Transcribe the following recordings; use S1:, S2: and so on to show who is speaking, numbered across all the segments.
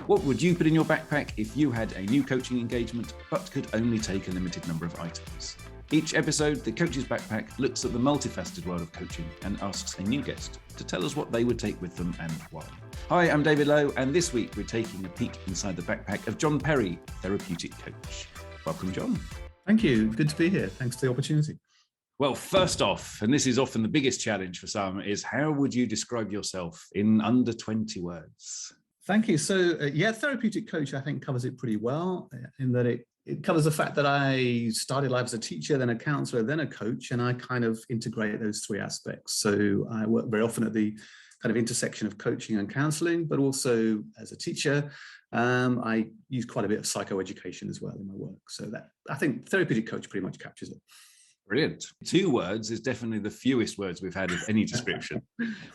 S1: What would you put in your backpack if you had a new coaching engagement but could only take a limited number of items? Each episode, the Coach's Backpack looks at the multifaceted world of coaching and asks a new guest to tell us what they would take with them and why. Hi, I'm David Lowe, and this week we're taking a peek inside the backpack of John Perry, therapeutic coach. Welcome, John.
S2: Thank you. Good to be here. Thanks for the opportunity.
S1: Well, first off, and this is often the biggest challenge for some, is how would you describe yourself in under 20 words?
S2: Thank you. So, therapeutic coach, I think, covers it pretty well in that it covers the fact that I started life as a teacher, then a counsellor, then a coach, and I kind of integrate those three aspects. So I work very often at the kind of intersection of coaching and counselling, but also as a teacher, I use quite a bit of psychoeducation as well in my work. So that I think therapeutic coach pretty much captures it.
S1: Brilliant. 2 words is definitely the fewest words we've had of any description.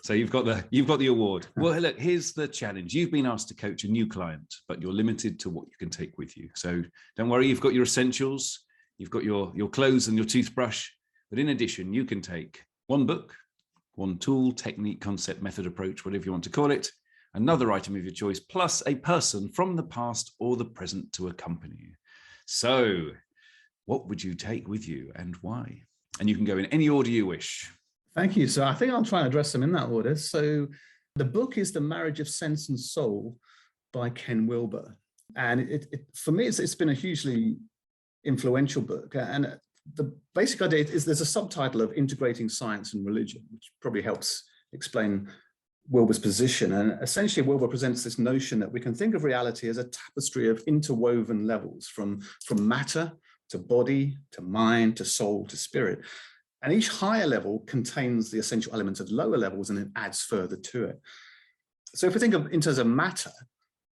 S1: So you've got the award. Well, look, here's the challenge. You've been asked to coach a new client, but you're limited to what you can take with you. So don't worry, you've got your essentials, you've got your clothes and your toothbrush. But in addition, you can take 1 book, 1 tool, technique, concept, method, approach, whatever you want to call it, another item of your choice, plus a person from the past or the present to accompany you. So what would you take with you and why? And you can go in any order you wish.
S2: Thank you. So I think I'll try and address them in that order. So the book is The Marriage of Sense and Soul by Ken Wilber. And for me, it's been a hugely influential book. And the basic idea is there's a subtitle of Integrating Science and Religion, which probably helps explain Wilber's position. And essentially, Wilber presents this notion that we can think of reality as a tapestry of interwoven levels from matter to body, to mind, to soul, to spirit. And each higher level contains the essential elements of lower levels and it adds further to it. So if we think of in terms of matter,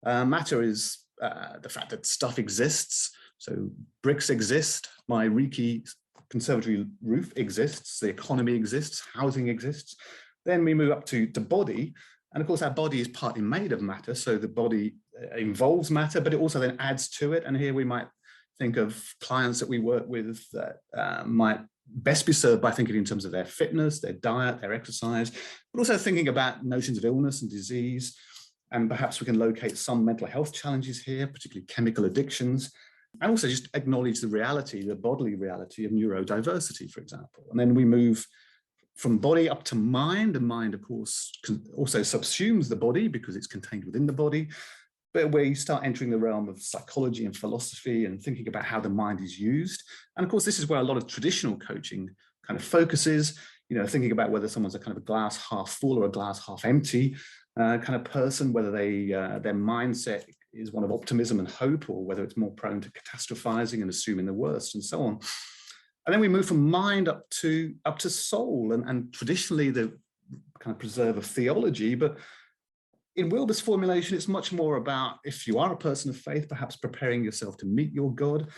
S2: matter is the fact that stuff exists. So bricks exist, my Reiki conservatory roof exists, the economy exists, housing exists. Then we move up to body. And of course, our body is partly made of matter. So the body involves matter, but it also then adds to it. And here we might think of clients that we work with that might best be served by thinking in terms of their fitness, their diet, their exercise, but also thinking about notions of illness and disease. And perhaps we can locate some mental health challenges here, particularly chemical addictions, and also just acknowledge the reality, the bodily reality of neurodiversity, for example. And then we move from body up to mind, and mind, of course, also subsumes the body because it's contained within the body. But where you start entering the realm of psychology and philosophy and thinking about how the mind is used. And of course, this is where a lot of traditional coaching kind of focuses, thinking about whether someone's a kind of a glass half full or a glass half empty kind of person, whether their mindset is one of optimism and hope, or whether it's more prone to catastrophizing and assuming the worst and so on. And then we move from mind up to soul, and traditionally the kind of preserve of theology, but in Wilber's formulation, it's much more about, if you are a person of faith, perhaps preparing yourself to meet your God,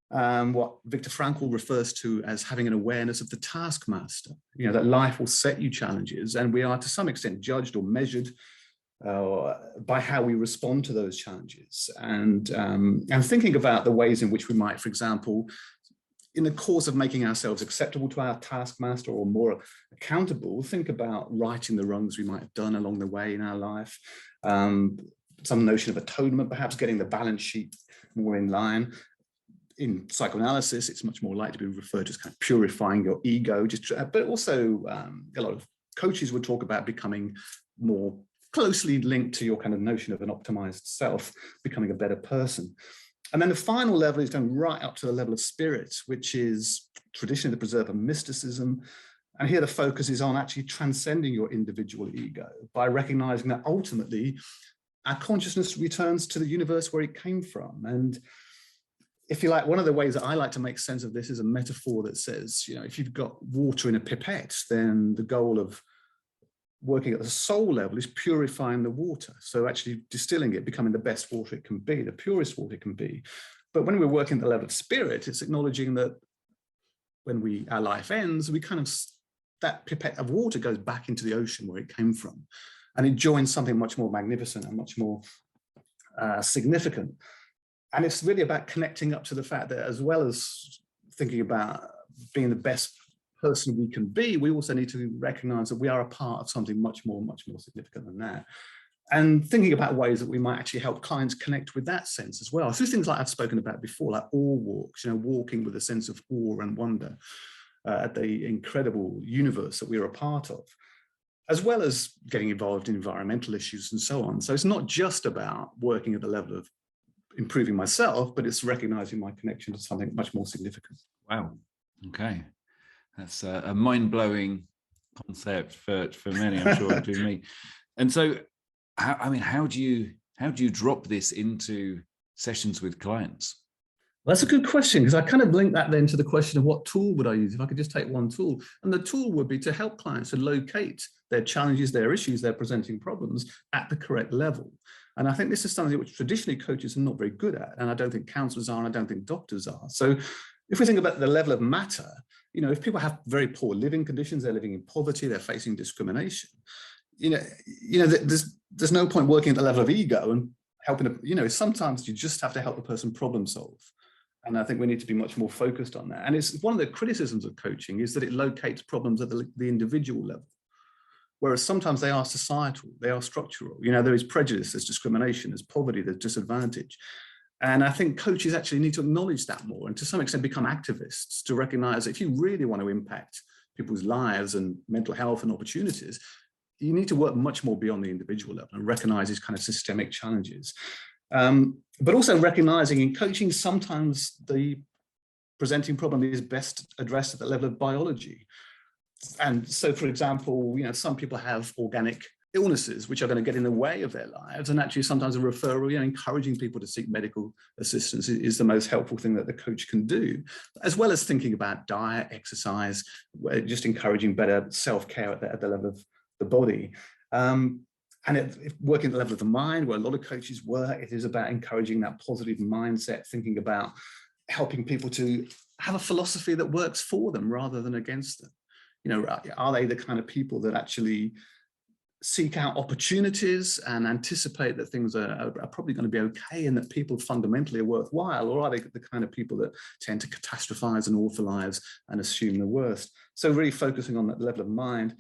S2: what Viktor Frankl refers to as having an awareness of the taskmaster, that life will set you challenges, and we are to some extent judged or measured by how we respond to those challenges. And thinking about the ways in which we might, for example, in the course of making ourselves acceptable to our taskmaster or more accountable, think about righting the wrongs we might have done along the way in our life. Some notion of atonement, perhaps getting the balance sheet more in line. In psychoanalysis, it's much more likely to be referred to as kind of purifying your ego, but also a lot of coaches would talk about becoming more closely linked to your kind of notion of an optimized self, becoming a better person. And then the final level is going right up to the level of spirit, which is traditionally the preserve of mysticism. And here the focus is on actually transcending your individual ego by recognizing that ultimately our consciousness returns to the universe where it came from. And if you like, one of the ways that I like to make sense of this is a metaphor that says, if you've got water in a pipette, then the goal of working at the soul level is purifying the water. So actually distilling it, becoming the best water it can be, the purest water it can be. But when we're working at the level of spirit, it's acknowledging that when our life ends, that pipette of water goes back into the ocean where it came from. And it joins something much more magnificent and much more significant. And it's really about connecting up to the fact that, as well as thinking about being the best person we can be, we also need to recognize that we are a part of something much more significant than that. And thinking about ways that we might actually help clients connect with that sense as well. Through things like I've spoken about before, like awe walks, walking with a sense of awe and wonder at the incredible universe that we're a part of, as well as getting involved in environmental issues and so on. So it's not just about working at the level of improving myself, but it's recognizing my connection to something much more significant.
S1: Wow. Okay. That's a mind-blowing concept for many, I'm sure, including me. And so, how do you drop this into sessions with clients?
S2: Well, that's a good question, because I kind of link that then to the question of what tool would I use if I could just take one tool. And the tool would be to help clients to locate their challenges, their issues, their presenting problems at the correct level. And I think this is something which traditionally coaches are not very good at. And I don't think counsellors are, and I don't think doctors are. So if we think about the level of matter, if people have very poor living conditions, they're living in poverty, they're facing discrimination, there's no point working at the level of ego and helping, sometimes you just have to help the person problem solve. And I think we need to be much more focused on that. And it's one of the criticisms of coaching is that it locates problems at the individual level. Whereas sometimes they are societal, they are structural. There is prejudice, there's discrimination, there's poverty, there's disadvantage. And I think coaches actually need to acknowledge that more and to some extent become activists to recognize that if you really want to impact people's lives and mental health and opportunities, you need to work much more beyond the individual level and recognize these kind of systemic challenges. But also recognizing in coaching, sometimes the presenting problem is best addressed at the level of biology. And so, for example, some people have organic illnesses which are going to get in the way of their lives. And actually, sometimes a referral, encouraging people to seek medical assistance is the most helpful thing that the coach can do, as well as thinking about diet, exercise, just encouraging better self-care at the level of the body. And working at the level of the mind, where a lot of coaches work, it is about encouraging that positive mindset, thinking about helping people to have a philosophy that works for them rather than against them. Are they the kind of people that actually seek out opportunities and anticipate that things are probably going to be okay and that people fundamentally are worthwhile? Or are they the kind of people that tend to catastrophize and authorize and assume the worst? So really focusing on that level of mind.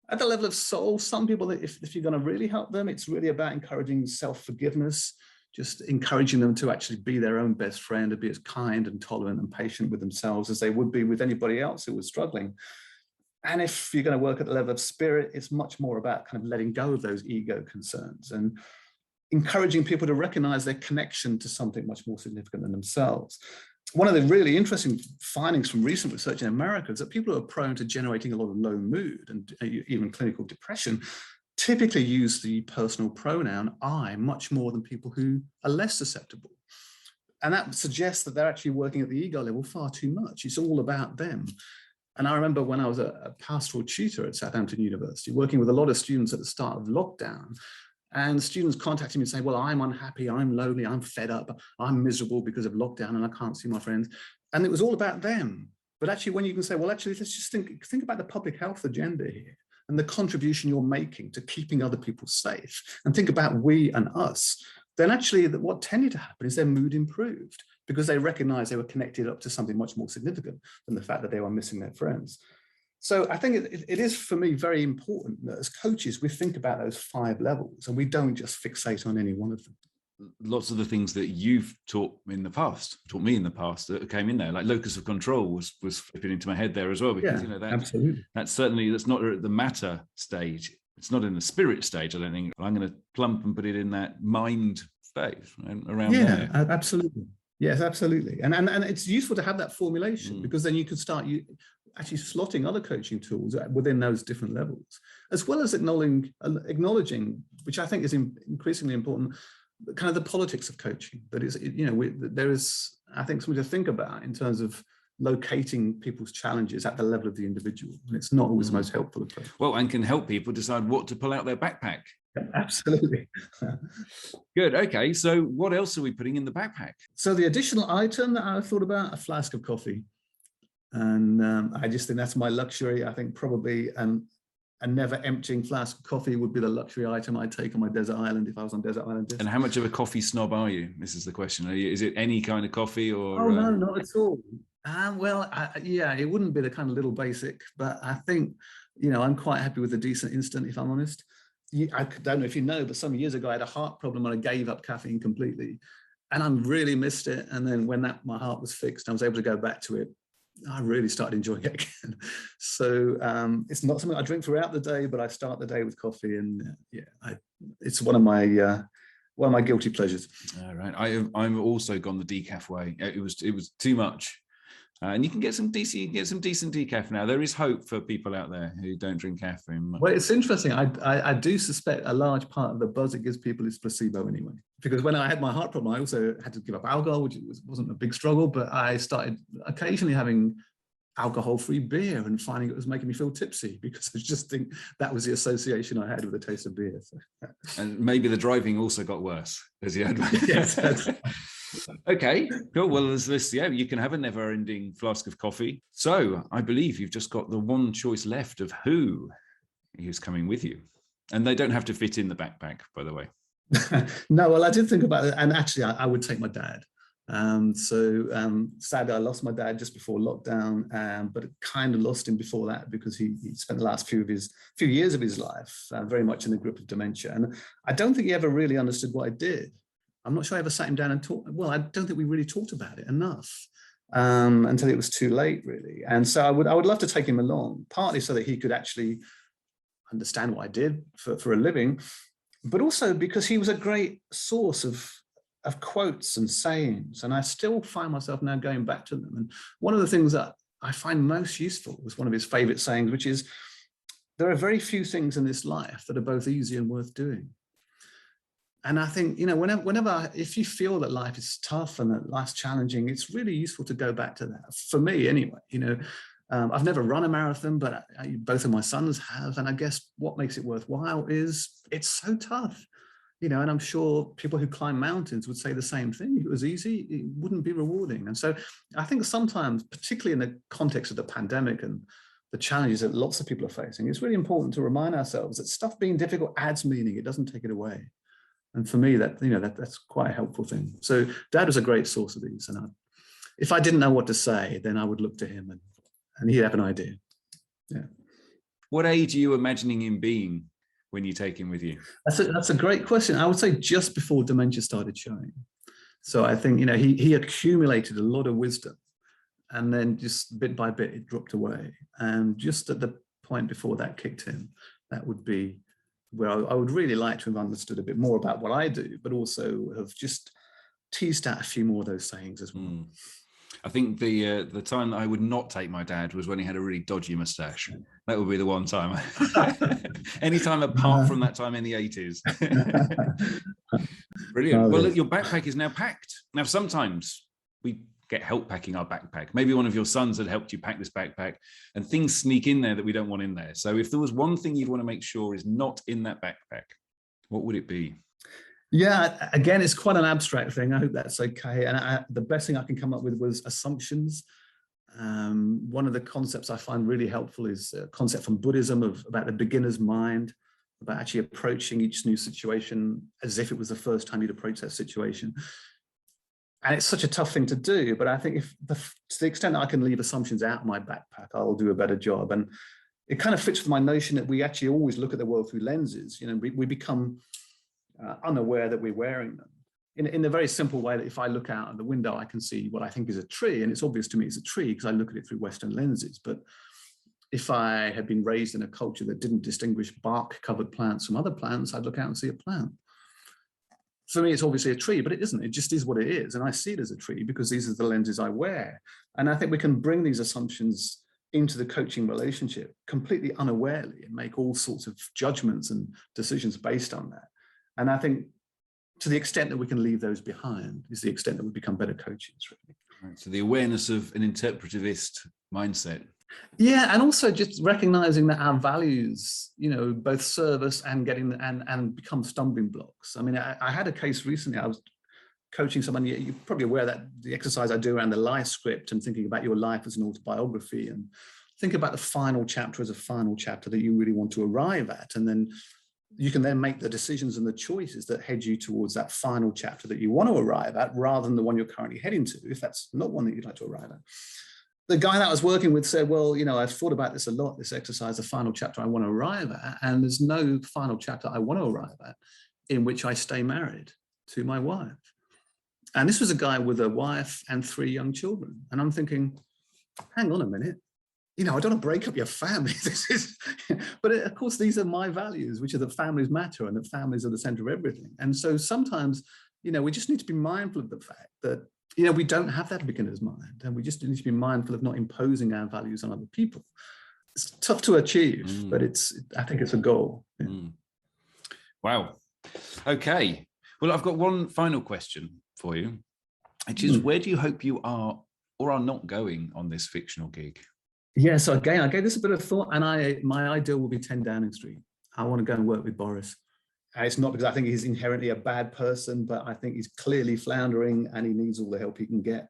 S2: At the level of soul, some people, if you're going to really help them, it's really about encouraging self-forgiveness, just encouraging them to actually be their own best friend, to be as kind and tolerant and patient with themselves as they would be with anybody else who was struggling. And if you're going to work at the level of spirit, it's much more about kind of letting go of those ego concerns and encouraging people to recognize their connection to something much more significant than themselves. One of the really interesting findings from recent research in America is that people who are prone to generating a lot of low mood and even clinical depression typically use the personal pronoun I much more than people who are less susceptible. And that suggests that they're actually working at the ego level far too much. It's all about them. And I remember when I was a pastoral tutor at Southampton University, working with a lot of students at the start of lockdown, and students contacting me and saying, well, I'm unhappy, I'm lonely, I'm fed up, I'm miserable because of lockdown and I can't see my friends. And it was all about them. But actually, when you can say, well, actually, let's just think about the public health agenda here and the contribution you're making to keeping other people safe, and think about we and us, then actually what tended to happen is their mood improved because they recognized they were connected up to something much more significant than the fact that they were missing their friends. So I think it is, for me, very important that as coaches, we think about those 5 levels and we don't just fixate on any one of them.
S1: Lots of the things that you've taught me in the past that came in there, like locus of control was flipping into my head there as well, because
S2: absolutely.
S1: That's not at the matter stage. It's not in the spirit stage. I don't think I'm going to plump and put it in that mind stage around there.
S2: Yeah, absolutely. Yes, absolutely. And it's useful to have that formulation because then you can start actually slotting other coaching tools within those different levels, as well as acknowledging, which I think is increasingly important, kind of the politics of coaching. That is, there is, I think, something to think about in terms of locating people's challenges at the level of the individual. And it's not always the most helpful approach.
S1: Well, and can help people decide what to pull out their backpack.
S2: Absolutely. Good.
S1: Okay. So what else are we putting in the backpack?
S2: So the additional item that I thought about, a flask of coffee. And I just think that's my luxury. I think probably a never emptying flask of coffee would be the luxury item I'd take on my desert island if I was on desert island.
S1: And how much of a coffee snob are you? This is the question. Is it any kind of coffee or?
S2: Oh, no, not at all. It wouldn't be the kind of little basic, but I think, I'm quite happy with a decent instant, if I'm honest. I don't know if you know, but some years ago I had a heart problem and I gave up caffeine completely, and I really missed it. And then when my heart was fixed, I was able to go back to it. I really started enjoying it again. So it's not something I drink throughout the day, but I start the day with coffee, and it's one of my guilty pleasures.
S1: All right, I've also gone the decaf way. It was too much. And you can get some decent decaf now. There is hope for people out there who don't drink caffeine.
S2: Well, it's interesting. I do suspect a large part of the buzz it gives people is placebo anyway. Because when I had my heart problem, I also had to give up alcohol, which wasn't a big struggle, but I started occasionally having alcohol-free beer and finding it was making me feel tipsy, because I just think that was the association I had with the taste of beer. So.
S1: And maybe the driving also got worse as you had.
S2: Yes.
S1: Okay, cool. Well, there's this. Yeah, you can have a never-ending flask of coffee. So I believe you've just got the one choice left of who is coming with you, and they don't have to fit in the backpack, by the way.
S2: No, well, I did think about it, and actually, I would take my dad. Sadly, I lost my dad just before lockdown, but kind of lost him before that, because he spent the last few years of his life very much in the grip of dementia, and I don't think he ever really understood what I did. I'm not sure I ever sat him down and talked. Well, I don't think we really talked about it enough until it was too late, really. And so I would love to take him along, partly so that he could actually understand what I did for a living, but also because he was a great source of quotes and sayings. And I still find myself now going back to them. And one of the things that I find most useful was one of his favorite sayings, which is, there are very few things in this life that are both easy and worth doing. And I think, whenever, if you feel that life is tough and that life's challenging, it's really useful to go back to that. For me, anyway, I've never run a marathon, but both of my sons have. And I guess what makes it worthwhile is it's so tough, and I'm sure people who climb mountains would say the same thing. If it was easy, it wouldn't be rewarding. And so I think sometimes, particularly in the context of the pandemic and the challenges that lots of people are facing, it's really important to remind ourselves that stuff being difficult adds meaning. It doesn't take it away. And for me, that's quite a helpful thing. So Dad was a great source of these. And if I didn't know what to say, then I would look to him and he'd have an idea. Yeah.
S1: What age are you imagining him being when you take him with you?
S2: That's a great question. I would say just before dementia started showing. So I think, he accumulated a lot of wisdom, and then just bit by bit, it dropped away. And just at the point before that kicked in, that would be where I would really like to have understood a bit more about what I do, but also have just teased out a few more of those sayings as well.
S1: I think the time that I would not take my dad was when he had a really dodgy moustache. That would be the one time. Any time apart from that time in the 80s. Brilliant. Well, look, your backpack is now packed. Now, sometimes we get help packing our backpack. Maybe one of your sons had helped you pack this backpack, and things sneak in there that we don't want in there. So if there was one thing you'd want to make sure is not in that backpack, what would it be?
S2: Yeah, again, it's quite an abstract thing. I hope that's okay. And the best thing I can come up with was assumptions. One of the concepts I find really helpful is a concept from Buddhism about the beginner's mind, about actually approaching each new situation as if it was the first time you'd approach that situation. And it's such a tough thing to do, but I think to the extent that I can leave assumptions out of my backpack, I'll do a better job. And it kind of fits with my notion that we actually always look at the world through lenses. We become unaware that we're wearing them in a very simple way, that if I look out of the window, I can see what I think is a tree, and it's obvious to me it's a tree because I look at it through Western lenses. But if I had been raised in a culture that didn't distinguish bark-covered plants from other plants, I'd look out and see a plant. For me, it's obviously a tree, but it isn't. It just is what it is. And I see it as a tree because these are the lenses I wear. And I think we can bring these assumptions into the coaching relationship completely unawarely and make all sorts of judgments and decisions based on that. And I think to the extent that we can leave those behind is the extent that we become better coaches, really.
S1: Right, so the awareness of an interpretivist mindset.
S2: Yeah, and also just recognizing that our values, both serve us and and become stumbling blocks. I mean, I had a case recently. I was coaching someone. You're probably aware that the exercise I do around the life script and thinking about your life as an autobiography, and think about the final chapter as a final chapter that you really want to arrive at, and then you can then make the decisions and the choices that head you towards that final chapter that you want to arrive at, rather than the one you're currently heading to, if that's not one that you'd like to arrive at. the guy that I was working with said, well, I've thought about this a lot, this exercise, the final chapter I want to arrive at, and there's no final chapter I want to arrive at in which I stay married to my wife. And this was a guy with a wife and 3 young children. And I'm thinking, hang on a minute, I don't want to break up your family. But of course, these are my values, which are that families matter and that families are the center of everything. And so sometimes, we just need to be mindful of the fact that, we don't have that beginner's mind, and we just need to be mindful of not imposing our values on other people. It's tough to achieve, but I think it's a goal. Yeah.
S1: Wow. Okay. Well, I've got one final question for you, which is where do you hope you are or are not going on this fictional gig? Yeah,
S2: so again, I gave this a bit of thought, and my ideal will be 10 Downing Street. I want to go and work with Boris. It's not because I think he's inherently a bad person, but I think he's clearly floundering and he needs all the help he can get.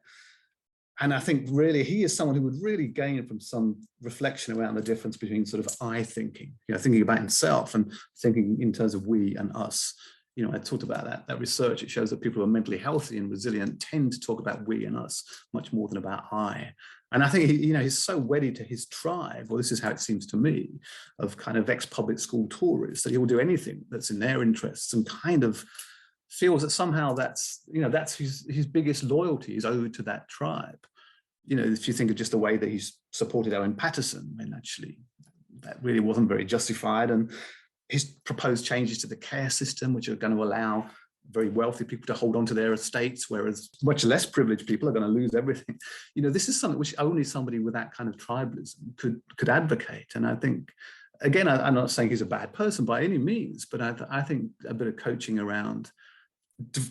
S2: And I think really he is someone who would really gain from some reflection around the difference between sort of I thinking, thinking about himself and thinking in terms of we and us. I talked about that research. It shows that people who are mentally healthy and resilient tend to talk about we and us much more than about I. And I think he's so wedded to his tribe, or this is how it seems to me, of kind of ex-public school tourists, that he will do anything that's in their interests, and kind of feels that somehow that's his biggest loyalty is owed to that tribe. If you think of just the way that he's supported Owen Paterson, actually that really wasn't very justified. And his proposed changes to the care system, which are going to allow very wealthy people to hold on to their estates, whereas much less privileged people are going to lose everything. This is something which only somebody with that kind of tribalism could advocate. And I think, again, I'm not saying he's a bad person by any means, but I think a bit of coaching around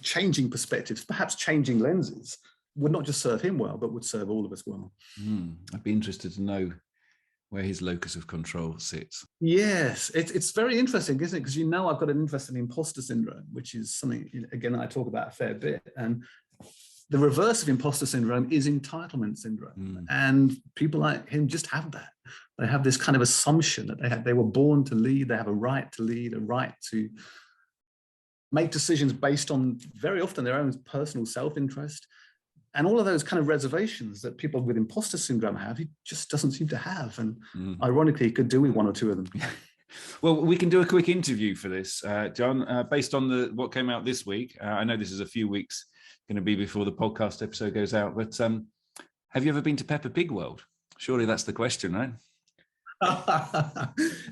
S2: changing perspectives, perhaps changing lenses, would not just serve him well, but would serve all of us well.
S1: I'd be interested to know where his locus of control sits.
S2: Yes, it's very interesting, isn't it? Because I've got an interest in imposter syndrome, which is something, again, I talk about a fair bit. And the reverse of imposter syndrome is entitlement syndrome. And people like him just have that. They have this kind of assumption that they were born to lead, they have a right to lead, a right to make decisions based on very often their own personal self-interest. And all of those kind of reservations that people with imposter syndrome have, he just doesn't seem to have. And ironically, he could do with 1 or 2 of them.
S1: Well, we can do a quick interview for this, John, based on what came out this week. I know this is a few weeks going to be before the podcast episode goes out, but have you ever been to Peppa Pig World? Surely that's the question, right?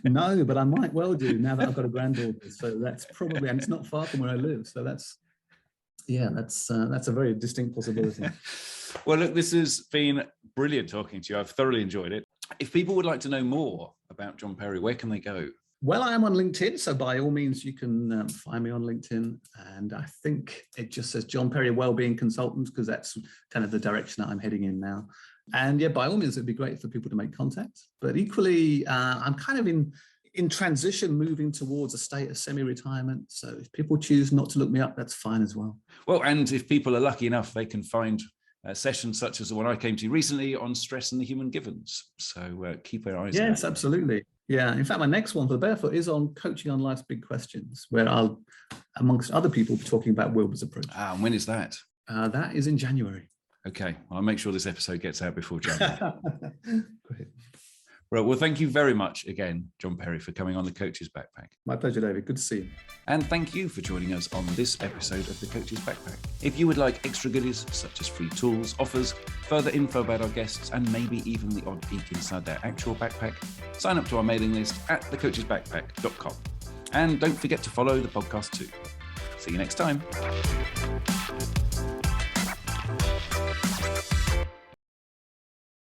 S2: No, but I might well do now that I've got a granddaughter. So that's probably, and it's not far from where I live. So that's a very distinct possibility.
S1: Well, look, this has been brilliant talking to you. I've thoroughly enjoyed it. If people would like to know more about John Perry, where can they go?
S2: Well, I am on LinkedIn, so by all means, you can find me on LinkedIn. And I think it just says John Perry Wellbeing Consultant, because that's kind of the direction that I'm heading in now. And yeah, by all means, it'd be great for people to make contact. But equally, I'm kind of in transition, moving towards a state of semi-retirement. So if people choose not to look me up, that's fine as well.
S1: Well, and if people are lucky enough, they can find sessions such as the one I came to recently on stress and the human givens. So keep their eyes out.
S2: Yes, absolutely. Yeah. In fact, my next one for the Barefoot is on coaching on life's big questions, where I'll, amongst other people, be talking about Wilber's approach.
S1: And when is that?
S2: That is in January.
S1: Okay. Well, I'll make sure this episode gets out before January.
S2: Great.
S1: Right. Well, thank you very much again, John Perry, for coming on the Coach's Backpack.
S2: My pleasure, David. Good to see you.
S1: And thank you for joining us on this episode of the Coach's Backpack. If you would like extra goodies such as free tools, offers, further info about our guests, and maybe even the odd peek inside their actual backpack, sign up to our mailing list at thecoachesbackpack.com. And don't forget to follow the podcast too. See you next time.